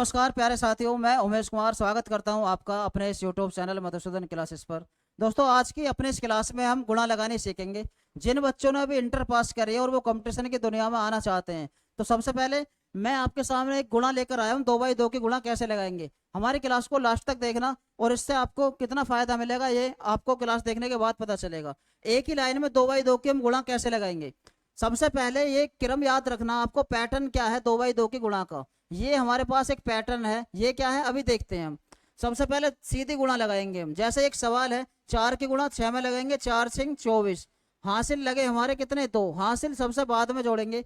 नमस्कार प्यारे साथियों, मैं उमेश कुमार स्वागत करता हूं आपका अपने इस यूट्यूब चैनल मधुसूदन क्लासेस पर। दोस्तों, आज की अपने इस क्लास में हम गुणा लगाने सीखेंगे। जिन बच्चों ने अभी इंटर पास करी है और वो कंपटीशन की दुनिया में आना चाहते हैं, तो सबसे पहले मैं आपके सामने एक गुणा लेकर आया हूँ। 2 बाई 2 की गुणा कैसे लगाएंगे, हमारी क्लास को लास्ट तक देखना और इससे आपको कितना फायदा मिलेगा ये आपको क्लास देखने के बाद पता चलेगा। एक ही लाइन में 2 बाई 2 की हम गुणा कैसे लगाएंगे। सबसे पहले ये क्रम याद रखना, आपको पैटर्न क्या है 2 बाई 2 की गुणा का। ये हमारे पास एक पैटर्न है, ये क्या है अभी देखते हैं हम। सबसे पहले सीधी गुणा लगाएंगे हम। जैसे एक सवाल है, 4 की गुणा 6 में लगाएंगे, 4 सिंह 24। हासिल लगे हमारे कितने, 2। हासिल सबसे बाद में जोड़ेंगे,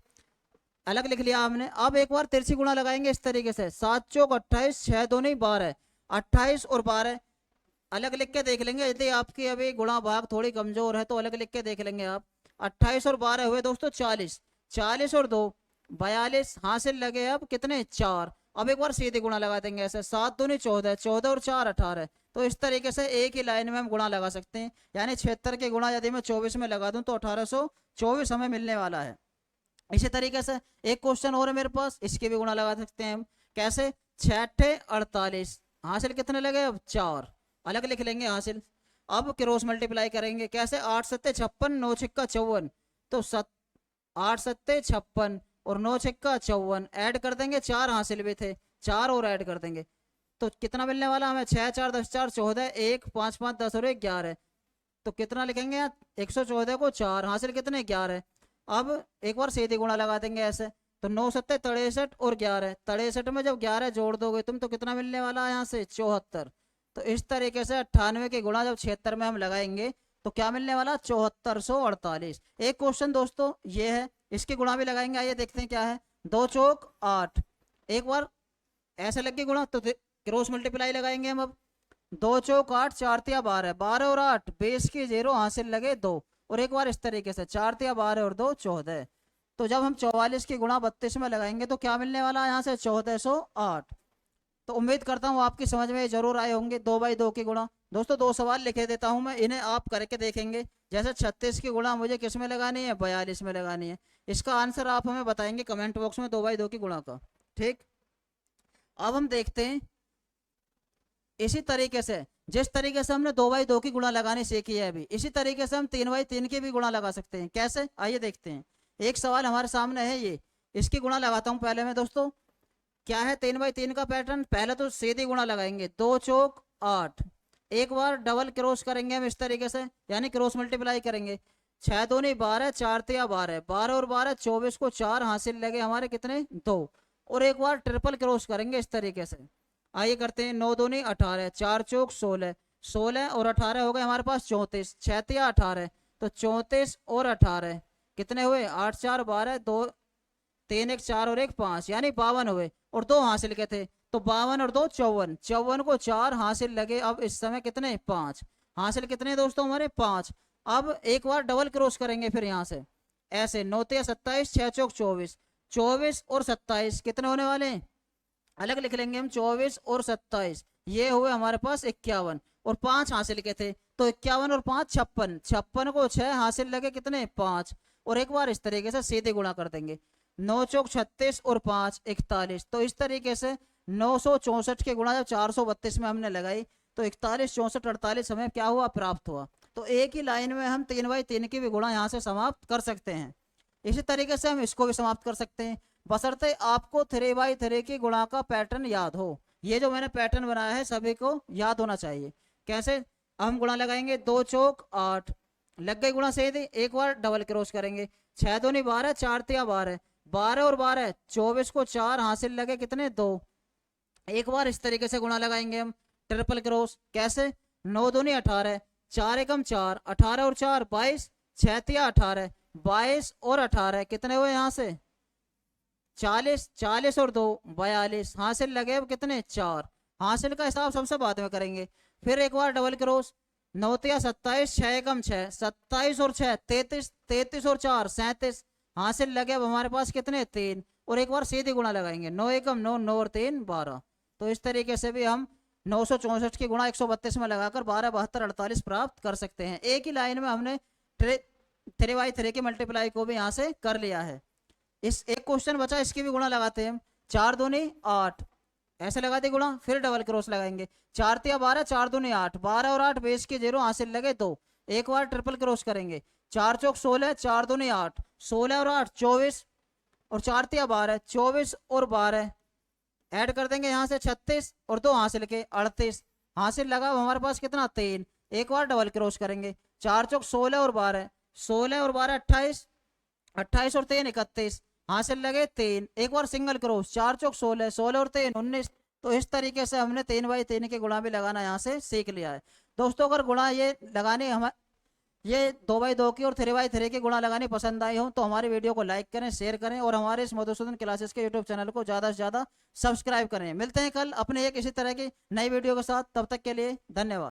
अलग लिख लिया हमने। अब एक बार तिरछी गुणा लगाएंगे इस तरीके से, 7 चौक 28, 6 दूनी 12। 28 और 12 अलग लिख के देख लेंगे। यदि आपकी अभी गुणा भाग थोड़ी कमजोर है तो अलग लिख के देख लेंगे आप। 28 और 12 हुए दोस्तों 40। 40 और 2 42। हासिल लगे अब कितने, 4। अब एक बार सीधे गुणा लगा देंगे ऐसे, 7 दूनी 14, 14 और 4 18। तो इस तरीके से एक ही लाइन में हम गुणा लगा सकते हैं। यानी 76 की गुणा यदि मैं 24 में लगा दूं तो 1824 हमें मिलने वाला है। इसी तरीके से एक क्वेश्चन और है मेरे पास, इसके भी गुणा लगा सकते हैं हम। कैसे, 6 48। हासिल कितने लगे अब, 4। अलग लिख लेंगे हासिल। अब क्रॉस मल्टीप्लाई करेंगे। कैसे, 8 सत्ते 56, 9 छिक्का 54। तो 8 सत्ते 56 और 9 छिक्का 54 ऐड कर देंगे। 4 हासिल भी थे, 4 और ऐड कर देंगे तो कितना मिलने वाला हमें, 6 4 10 4 14, 1 5 5 10 और 1 11। तो कितना लिखेंगे यहाँ, 114 को 4, हासिल कितने, 11। अब एक बार सीधी गुणा लगा देंगे ऐसे, तो 9 सत्ते 63 और 11। 63 में जब 11 जोड़ दोगे तुम तो कितना मिलने वाला है यहाँ से, 74। तो इस तरीके से 98 की गुणा जब 76 में हम लगाएंगे तो क्या मिलने वाला, 7448। एक क्वेश्चन दोस्तों ये है, इसकी गुणा भी लगाएंगे। आइए देखते हैं क्या है। 2 चौक 8। एक बार ऐसे लग गई गुणा तो क्रॉस मल्टीप्लाई लगाएंगे हम अब। 2 चौक 8, 4 तिया 12, 12 और 8 बेस की 0, हासिल लगे 2। और एक बार इस तरीके से 4 तिया 12 और 2 14। तो जब हम 44 की गुणा 32 में लगाएंगे तो क्या मिलने वाला है यहाँ से, 1408। तो उम्मीद करता हूँ आपकी समझ में जरूर आए होंगे 2 बाई 2 की गुणा। दोस्तों 2 सवाल लिखे देता हूँ मैं, इन्हें आप करके देखेंगे। जैसे 36 की गुणा मुझे किस में लगानी है, 42 में लगानी है। इसका आंसर आप हमें बताएंगे कमेंट बॉक्स में 2 बाई 2 की गुणा का। ठीक, अब हम देखते हैं इसी तरीके से, जिस तरीके से हमने 2 बाई 2 की गुणा लगानी सीखी है अभी, इसी तरीके से हम 3 बाई 3 की भी गुणा लगा सकते हैं। कैसे, आइए देखते हैं। एक सवाल हमारे सामने है ये, इसकी गुणा लगाता हूं पहले मैं दोस्तों। क्या है 3 बाई 3 का पैटर्न, पहले तो सीधी गुणा लगाएंगे, 2 चौक 8। एक बार डबल क्रॉस करेंगे हम इस तरीके से, यानी क्रॉस मल्टीप्लाई करेंगे। 6 दूनी 12, 4 तिया 12, 12 और 12 24 को 4, हासिल लगे हमारे कितने, 2। और एक बार ट्रिपल क्रॉस करेंगे इस तरीके से। आइए करते हैं, 9 दूनी 18, 4 चौक 16, 16 और 18 हो गए हमारे पास 34, 6 तिया 18। तो 34 और 18 कितने हुए, 8 4 12, 2 3 1 4 और 1 5, यानी 52 हुए। और 2 हासिल के थे, तो 52 और 2 54, 54 को 4, हासिल लगे अब इस समय कितने, 5। हासिल कितने दोस्तों हमारे, 5। अब एक बार डबल क्रॉस करेंगे फिर यहाँ से ऐसे, 9 तिया 27, 6 चौक 24, 24 और 27 कितने होने वाले हैं, अलग लिख लेंगे हम। 24 और 27 ये हुए हमारे पास 51, और 5 हासिल के थे। तो 51 और 5 56, 56 को 6, हासिल लगे कितने, 5। और एक बार इस तरीके से सीधे गुणा कर देंगे, 9 चौक 36 और 5 41। तो इस तरीके से 964 के गुणा जब 432 में हमने लगाई तो 41 64 48 हमें क्या हुआ, प्राप्त हुआ। तो एक ही लाइन में हम 3 बाई 3 की भी गुणा यहाँ से समाप्त कर सकते हैं। इसी तरीके से हम इसको भी समाप्त कर सकते हैं, बशर्ते आपको 3 बाई 3 की गुणा का पैटर्न याद हो। ये जो मैंने पैटर्न बनाया है सभी को याद होना चाहिए। कैसे, हम गुणा लगाएंगे, 2 चौक 8, लग गई गुणा सीधी। एक बार डबल क्रॉस करेंगे, 6 दूनी 12, 4 तिया 12, 12 और 12 24 को 4, हासिल लगे कितने, 2। एक बार इस तरीके से गुणा लगाएंगे हम, ट्रिपल क्रॉस। कैसे, 9 दूनी 18, 4 एकम 4, 18 और 4 22, 6 तिया 18, 22 और 18 कितने हुए यहाँ से, 40, 40 और 2 42, हासिल लगे अब कितने, 4। हासिल का हिसाब सबसे बाद में करेंगे। फिर एक बार डबल क्रॉस, 9 तिया 27, 6 एकम 6, 27 और 6 33, 33 और 4 37, हासिल लगे अब हमारे पास कितने, 3। और एक बार सीधी गुणा लगाएंगे, 9 एकम 9, 9 और 3 12। तो इस तरीके से भी हम 964 की गुणा 132 में लगाकर 12 72 48 प्राप्त कर सकते हैं। एक ही लाइन में हमने 3 बाई 3 की मल्टीप्लाई को भी यहाँ से कर लिया है। इस एक क्वेश्चन बचा, इसकी भी गुणा लगाते हैं हम। 4 दूनी 8, ऐसे लगा दी गुणा, फिर डबल क्रॉस लगाएंगे। 4 तिया 12, 4 दूनी 8, 12 और 8 बेस के 0 हासिल लगे 2, एक बार ट्रिपल क्रॉस करेंगे। 4 चौक 16, 4 दूनी 8, 16 और 8 24, और 4 तिया 12, 24 और 12 ऐड कर देंगे यहाँ से 36, और 2 हासिल के 38 हासिल लगा। अब हमारे पास कितना 3, एक बार डबल क्रॉस करेंगे। 4 चौक 16 और 12, 16 और 12 28, 28 और 3 31 हासिल लगे 3, एक बार सिंगल क्रॉस। 4 चौक 16, 16 और 3 19। तो इस तरीके से हमने 3x3 के गुणा भी लगाना यहाँ से सीख लिया है। दोस्तों अगर गुणा ये लगाने हम ये 2x2 की और 3x3 की गुणा लगानी पसंद आई हो तो हमारी वीडियो को लाइक करें, शेयर करें, और हमारे इस मधुसूदन क्लासेस के यूट्यूब चैनल को ज़्यादा से ज़्यादा सब्सक्राइब करें। मिलते हैं कल अपने एक इसी तरह की नई वीडियो के साथ, तब तक के लिए धन्यवाद।